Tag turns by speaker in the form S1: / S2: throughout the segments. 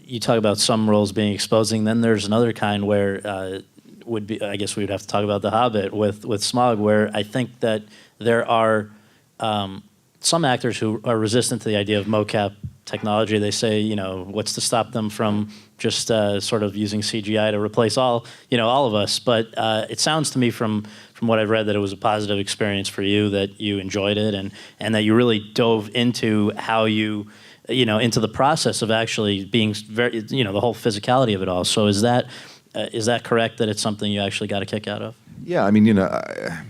S1: you talk about some roles being exposing. Then there's another kind where would be, I guess we would have to talk about The Hobbit with Smaug, where I think that there are some actors who are resistant to the idea of mocap technology. They say, you know, what's to stop them from just sort of using CGI to replace all of us? But it sounds to me from what I've read that it was a positive experience for you, that you enjoyed it, and that you really dove into how you into the process of actually being very, the whole physicality of it all. So is that correct, that it's something you actually got a kick out of?
S2: Yeah, I mean, a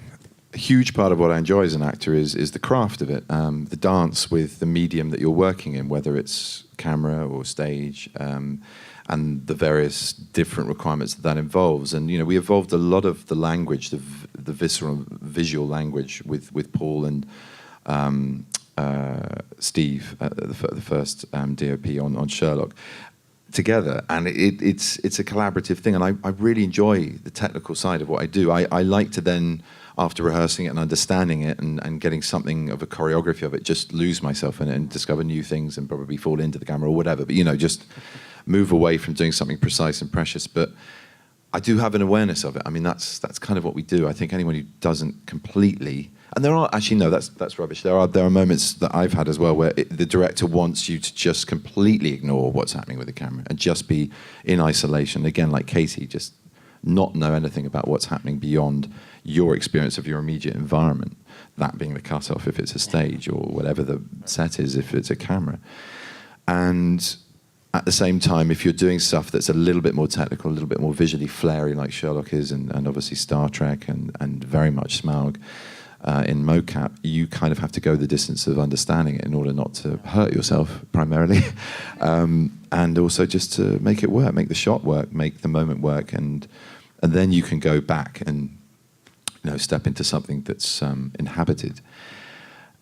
S2: huge part of what I enjoy as an actor is the craft of it, the dance with the medium that you're working in, whether it's camera or stage, and the various different requirements that involves. And we evolved a lot of the language, the visceral visual language with Paul and Steve, the first DOP on Sherlock, together, and it's a collaborative thing, and I really enjoy the technical side of what I do. I like to then, after rehearsing it and understanding it and getting something of a choreography of it, just lose myself in it and discover new things and probably fall into the camera or whatever, but just move away from doing something precise and precious. But I do have an awareness of it. I mean, that's kind of what we do. I think anyone who doesn't completely, and there are actually, no, that's rubbish. There are moments that I've had as well where the director wants you to just completely ignore what's happening with the camera and just be in isolation. Again, like Katie, just not know anything about what's happening beyond your experience of your immediate environment, that being the cutoff if it's a stage, or whatever the set is if it's a camera. And at the same time, if you're doing stuff that's a little bit more technical, a little bit more visually flary like Sherlock is, and obviously Star Trek and very much Smaug, in mocap, you kind of have to go the distance of understanding it in order not to hurt yourself, primarily, and also just to make it work, make the shot work, make the moment work, and then you can go back and step into something that's inhabited.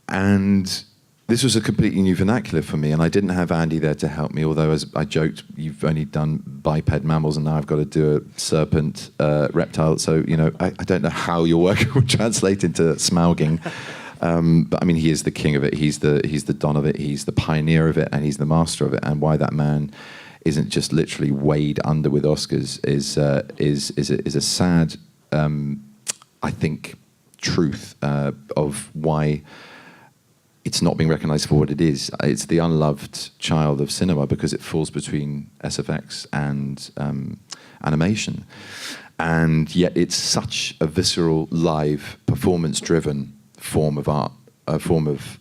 S2: And this was a completely new vernacular for me, and I didn't have Andy there to help me, although, as I joked, you've only done biped mammals, and now I've got to do a serpent reptile, so, I don't know how your work will translate into Smauging. But, I mean, he is the king of it, he's the don of it, he's the pioneer of it, and he's the master of it, and why that man isn't just literally weighed under with Oscars is a sad, I think, truth of why it's not being recognised for what it is. It's the unloved child of cinema because it falls between SFX and animation. And yet it's such a visceral, live, performance-driven form of art, a form of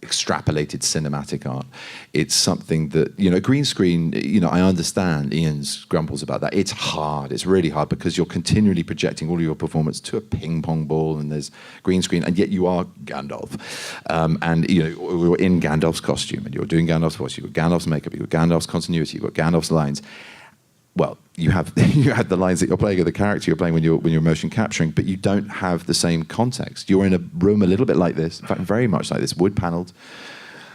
S2: extrapolated cinematic art. It's something that, green screen, I understand Ian's grumbles about that. It's hard, it's really hard, because you're continually projecting all of your performance to a ping pong ball, and there's green screen, and yet you are Gandalf. And, you're in Gandalf's costume, and you're doing Gandalf's voice, you've got Gandalf's makeup, you've got Gandalf's continuity, you've got Gandalf's lines. Well, you have the lines that you're playing, or the character you're playing when you're motion capturing, but you don't have the same context. You're in a room a little bit like this, in fact, very much like this, wood panelled.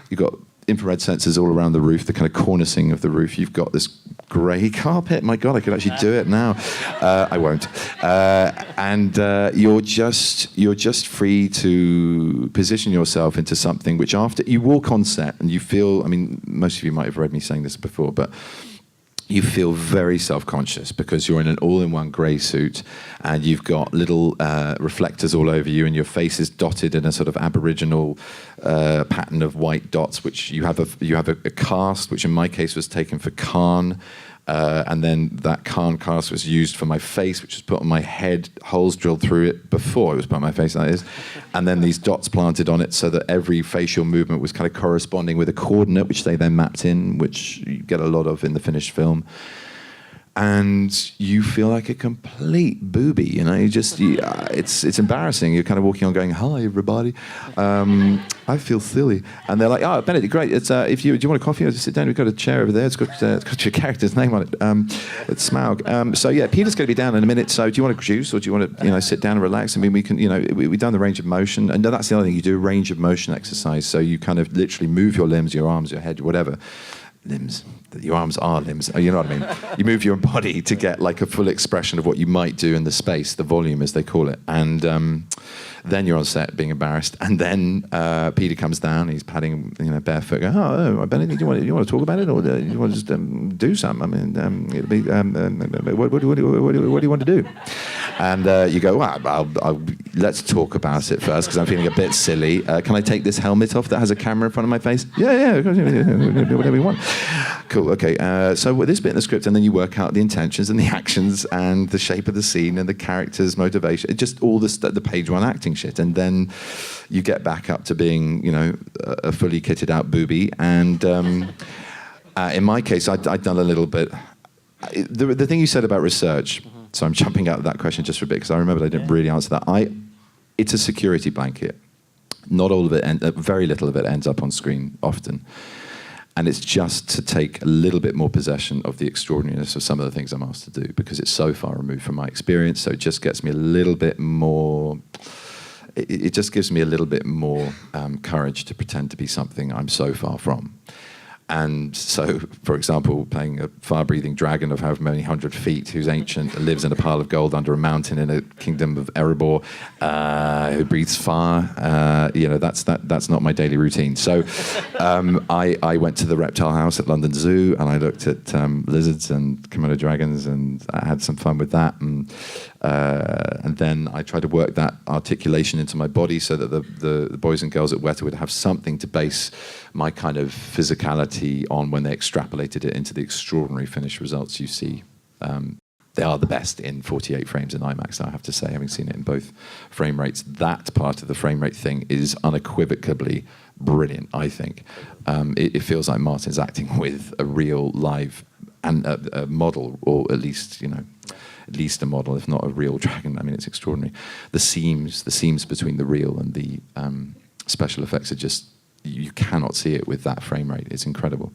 S2: You've got infrared sensors all around the roof, the kind of cornicing of the roof. You've got this grey carpet. My God, I could actually do it now. I won't. And you're just free to position yourself into something which, after you walk on set and you feel, I mean, most of you might have read me saying this before, but you feel very self-conscious because you're in an all-in-one grey suit and you've got little reflectors all over you, and your face is dotted in a sort of aboriginal pattern of white dots, which you have a cast, which in my case was taken for Khan, and then that Khan cast was used for my face, which was put on my head, holes drilled through it before it was put on my face, that is, and then these dots planted on it so that every facial movement was kind of corresponding with a coordinate, which they then mapped in, which you get a lot of in the finished film. And you feel like a complete booby, it's embarrassing. You're kind of walking on going, "Hi, everybody. I feel silly." And they're like, "Oh, Benedict, great. It's do you want a coffee? Or just sit down. We've got a chair over there. It's got your character's name on it. It's Smaug. So yeah, Peter's going to be down in a minute. So do you want a juice, or do you want to sit down and relax? I mean, we can we've done the range of motion, and that's the other thing. You do a range of motion exercise, so you kind of literally move your limbs, your arms, your head, whatever, limbs. Your arms are limbs. You know what I mean? You move your body to get like a full expression of what you might do in the space, the volume as they call it. And then you're on set being embarrassed. And then Peter comes down, he's padding, barefoot, going, oh, Benedict, do you want to talk about it? Or do you want to just do something? I mean, it'll be, what do you want to do? And you go, well, let's talk about it first, because I'm feeling a bit silly. Can I take this helmet off that has a camera in front of my face? Yeah, whatever you want. Cool, okay. So with this bit in the script, and then you work out the intentions and the actions and the shape of the scene and the character's motivation, just all the page one acting shit. And then you get back up to being, a fully kitted out booby. And in my case, I'd done a little bit. The thing you said about research, so I'm jumping out of that question just for a bit, because I remembered I didn't really answer that. It's a security blanket. Not all of it, very little of it ends up on screen often. And it's just to take a little bit more possession of the extraordinariness of some of the things I'm asked to do, because it's so far removed from my experience. So it just gets me a little bit more, it just gives me a little bit more courage to pretend to be something I'm so far from. And so, for example, playing a fire-breathing dragon of however many 100 feet, who's ancient, lives in a pile of gold under a mountain in a kingdom of Erebor, who breathes fire, that's not my daily routine. So I went to the reptile house at London Zoo, and I looked at lizards and Komodo dragons, and I had some fun with that. And then I tried to work that articulation into my body so that the boys and girls at Weta would have something to base my kind of physicality on when they extrapolated it into the extraordinary finished results you see. They are the best in 48 frames in IMAX, I have to say, having seen it in both frame rates. That part of the frame rate thing is unequivocally brilliant, I think. It feels like Martin's acting with a real live and a model, or at least, at least a model, if not a real dragon. I mean, it's extraordinary. The seams between the real and the special effects are just, you cannot see it with that frame rate. It's incredible.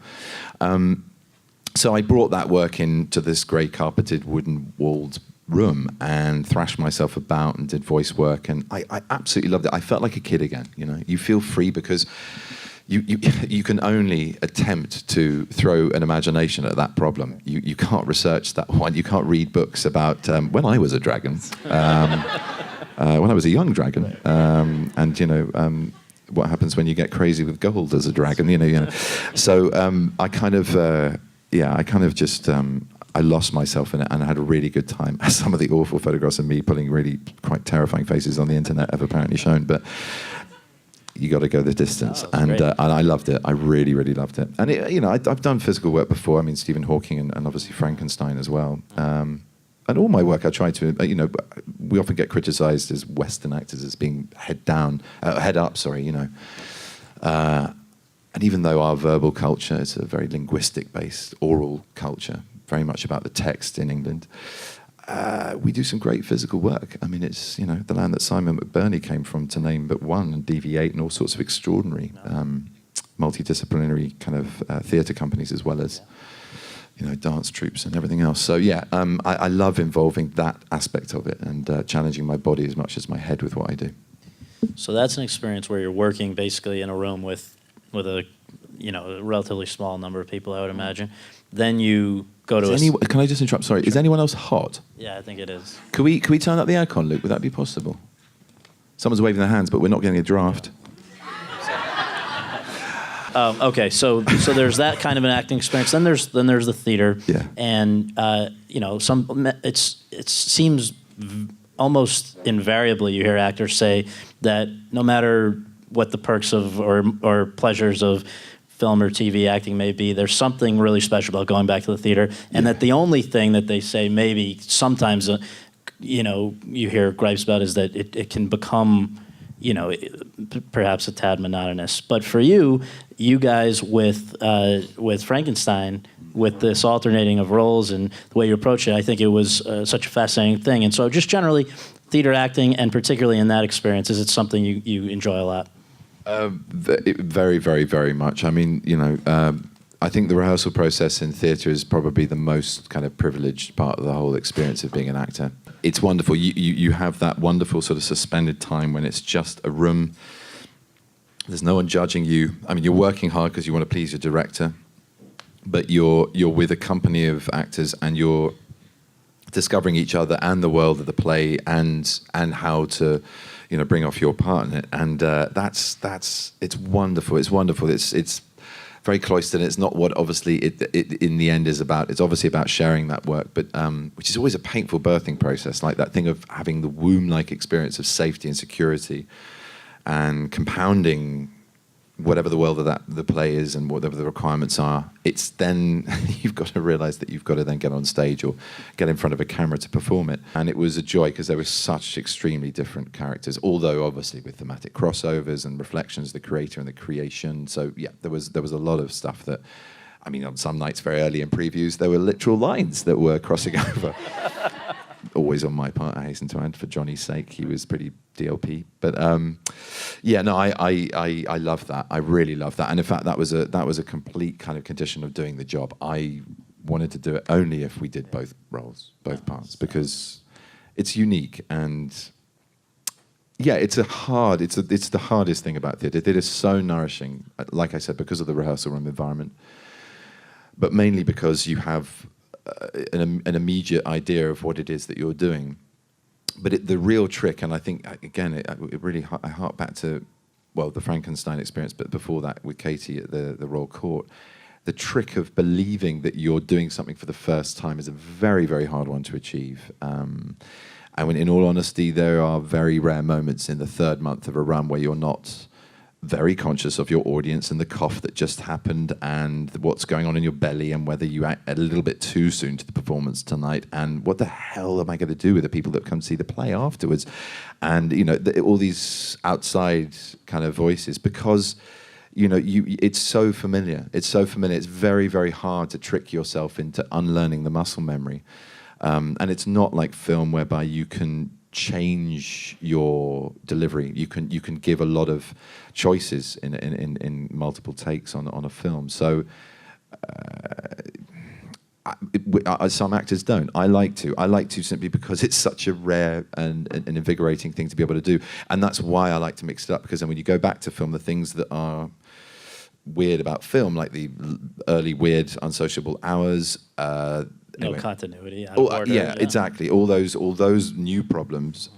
S2: So I brought that work into this grey carpeted wooden walled room and thrashed myself about and did voice work, and I absolutely loved it. I felt like a kid again. You feel free because you can only attempt to throw an imagination at that problem. You can't research that one. You can't read books about when I was a dragon, when I was a young dragon, and what happens when you get crazy with gold as a dragon, So I kind of just I lost myself in it, and I had a really good time. Some of the awful photographs of me pulling really quite terrifying faces on the internet have apparently shown, but you got to go the distance. And I loved it. I really, really loved it. And I've done physical work before. I mean, Stephen Hawking and obviously Frankenstein as well. And all my work, I try to, we often get criticised as Western actors as being head up. And even though our verbal culture is a very linguistic-based, oral culture, very much about the text in England, we do some great physical work. I mean, it's, the land that Simon McBurney came from, to name but one, and DV8 and all sorts of extraordinary multidisciplinary kind of theatre companies, as well as dance troupes and everything else. So I love involving that aspect of it and challenging my body as much as my head with what I do. So
S1: that's an experience where you're working basically in a room with a a relatively small number of people, I would imagine. Then you go to
S2: can I just interrupt? Sorry, sure. Is anyone else hot?
S1: Yeah, I think it is.
S2: Can we turn up the aircon, Luke? Would that be possible? Someone's waving their hands, but we're not getting a draft.
S1: Okay, so there's that kind of an acting experience. Then there's the theater, and it seems almost invariably you hear actors say that no matter what the perks of or pleasures of film or TV acting may be, there's something really special about going back to the theater, and that the only thing that they say maybe sometimes you hear gripes about is that it can become perhaps a tad monotonous. But for you guys with Frankenstein, with this alternating of roles and the way you approach it, I think it was such a fascinating thing. And so just generally, theater acting, and particularly in that experience, is it something you enjoy a lot?
S2: Very, very, very much. I mean, I think the rehearsal process in theatre is probably the most kind of privileged part of the whole experience of being an actor. It's wonderful. You have that wonderful sort of suspended time when it's just a room. There's no one judging you. I mean, you're working hard because you want to please your director. but you're with a company of actors and you're discovering each other and the world of the play and how to, bring off your part in it. And that's it's wonderful. It's wonderful. It's very cloistered. It's not what obviously it in the end is about. It's obviously about sharing that work, but which is always a painful birthing process, like that thing of having the womb-like experience of safety and security, and compounding whatever the world of the play is and whatever the requirements are. It's then you've got to realize that you've got to then get on stage or get in front of a camera to perform it. And it was a joy because there were such extremely different characters, although obviously with thematic crossovers and reflections, the creator and the creation. So yeah, there was a lot of stuff that, I mean, on some nights very early in previews, there were literal lines that were crossing over. Always on my part, I hasten to add, for Johnny's sake. He was pretty DLP. But yeah, no, I love that. I really love that. And in fact, that was a complete kind of condition of doing the job. I wanted to do it only if we did both roles, both parts, because it's unique. And yeah, it's the hardest thing about theatre. Theatre is so nourishing, like I said, because of the rehearsal room environment, but mainly because you have an immediate idea of what it is that you're doing. But the real trick, and I think, again, it really, I hark back to, well, the Frankenstein experience, but before that with Katie at the Royal Court, the trick of believing that you're doing something for the first time is a very, very hard one to achieve. And when, in all honesty, there are very rare moments in the third month of a run where you're not very conscious of your audience and the cough that just happened and what's going on in your belly and whether you act a little bit too soon to the performance tonight and what the hell am I going to do with the people that come see the play afterwards, and all these outside kind of voices, because it's so familiar. It's very, very hard to trick yourself into unlearning the muscle memory, and it's not like film whereby you can change your delivery. You can give a lot of choices in multiple takes on a film. So some actors don't. I like to simply because it's such a rare and invigorating thing to be able to do, and that's why I like to mix it up, because then when you go back to film, the things that are weird about film, like the early weird unsociable hours,
S1: no continuity. Out of order,
S2: yeah, exactly. All those new problems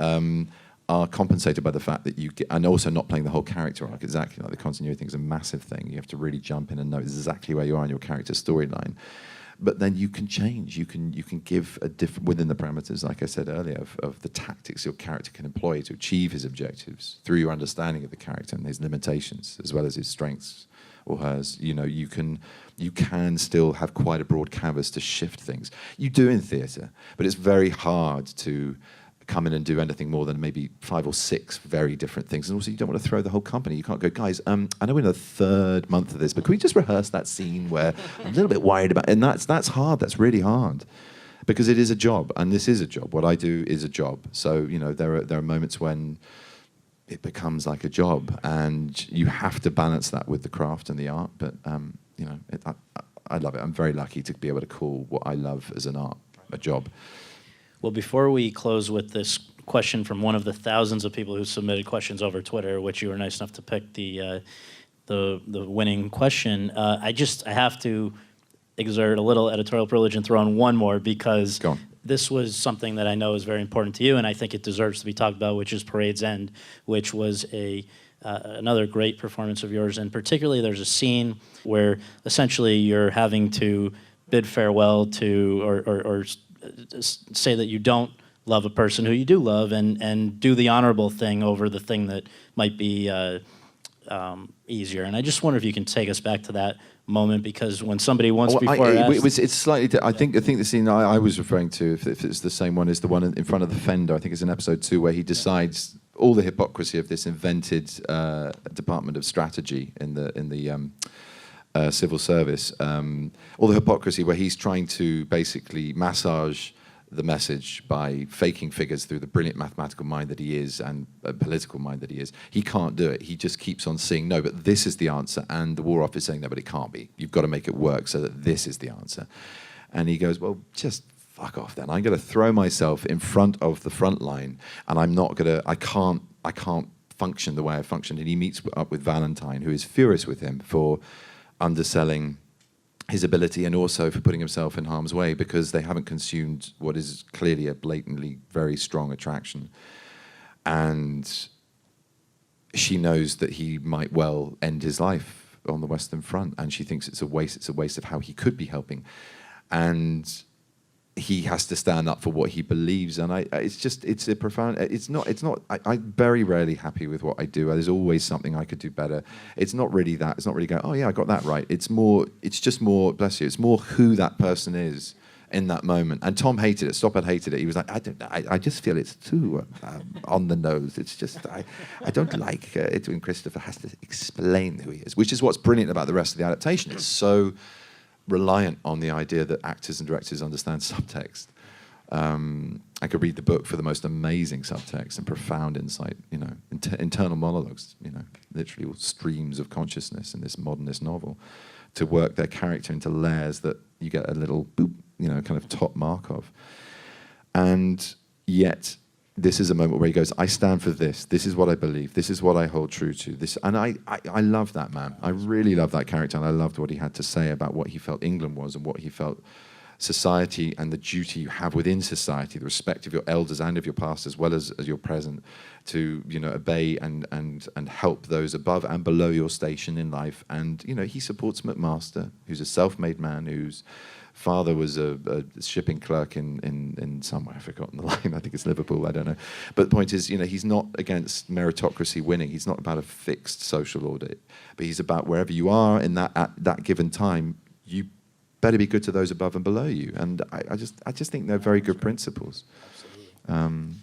S2: are compensated by the fact that you get, and also not playing the whole character arc. Exactly, like the continuity thing is a massive thing. You have to really jump in and know exactly where you are in your character storyline. But then you can change. You can give a different, within the parameters, like I said earlier, of the tactics your character can employ to achieve his objectives through your understanding of the character and his limitations as well as his strengths or hers. You can still have quite a broad canvas to shift things. You do in theatre, but it's very hard to come in and do anything more than maybe 5 or 6 very different things. And also, you don't want to throw the whole company. You can't go, guys, I know we're in the 3rd month of this, but can we just rehearse that scene where I'm a little bit worried about? And that's hard. That's really hard, because it is a job, and this is a job. What I do is a job. So there are moments when it becomes like a job, and you have to balance that with the craft and the art. But I love it. I'm very lucky to be able to call what I love as an art a job.
S1: Well, before we close with this question from one of the thousands of people who submitted questions over Twitter, which you were nice enough to pick the winning question, I have to exert a little editorial privilege and throw in one more, because this was something that I know is very important to you, and I think it deserves to be talked about, which is Parade's End, which was another great performance of yours. And particularly, there's a scene where essentially you're having to bid farewell to or say that you don't love a person who you do love, and do the honorable thing over the thing that might be easier. And I just wonder if you can take us back to that moment, because when somebody once before asked...
S2: It's slightly... I think the scene I was referring to, if it's the same one, is the one in front of the fender. I think it's in episode 2, where he decides all the hypocrisy of this invented Department of Strategy in the civil service. All the hypocrisy where he's trying to basically massage the message by faking figures through the brilliant mathematical mind that he is and political mind that he is. He can't do it. He just keeps on saying, no, but this is the answer. And the War Office saying, no, but it can't be. You've got to make it work so that this is the answer. And he goes, well, just fuck off then. I'm going to throw myself in front of the front line, and I'm not going to, I can't function the way I functioned. And he meets up with Valentine, who is furious with him for underselling his ability, and also for putting himself in harm's way because they haven't consumed what is clearly a blatantly very strong attraction. And she knows that he might well end his life on the Western Front, and she thinks it's a waste of how he could be helping. And he has to stand up for what he believes, and it's a profound. I'm very rarely happy with what I do. There's always something I could do better. It's not really that. It's not really going, oh yeah, I got that right. It's just more, bless you. It's more who that person is in that moment. And Tom hated it. Stoppard hated it. He was like, I just feel it's too on the nose. It's just I don't like it when Christopher has to explain who he is, which is what's brilliant about the rest of the adaptation. It's so reliant on the idea that actors and directors understand subtext. I could read the book for the most amazing subtext and profound insight, internal monologues, literally all streams of consciousness in this modernist novel, to work their character into layers that you get a little boop, kind of top mark of. And yet, this is a moment where he goes, I stand for this. This is what I believe. This is what I hold true to. And I love that man. I really love that character, and I loved what he had to say about what he felt England was and what he felt society and the duty you have within society, the respect of your elders and of your past as well as your present, to obey and help those above and below your station in life. And he supports McMaster, who's a self-made man whose father was a shipping clerk in somewhere, I've forgotten the line, I think it's Liverpool, I don't know. But the point is, he's not against meritocracy winning. He's not about a fixed social order, but he's about wherever you are in at that given time, you better be good to those above and below you. And I just think they're very good principles.
S1: Absolutely.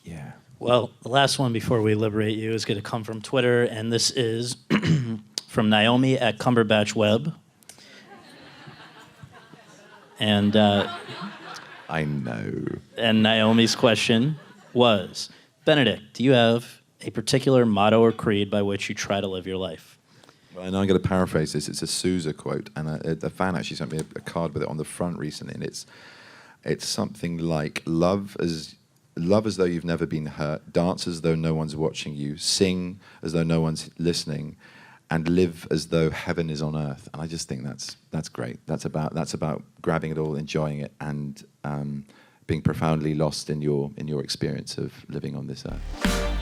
S2: Yeah.
S1: Well, the last one before we liberate you is going to come from Twitter, and this is from Naomi at Cumberbatch Web. And
S2: I know.
S1: And Naomi's question was, Benedict, do you have a particular motto or creed by which you try to live your life?
S2: Well, I know I'm going to paraphrase this. It's a Sousa quote, and a fan actually sent me a card with it on the front recently, and it's something like, love as though you've never been hurt, dance as though no one's watching you, sing as though no one's listening, and live as though heaven is on earth. And I just think that's great. That's about grabbing it all, enjoying it, and being profoundly lost in your experience of living on this earth.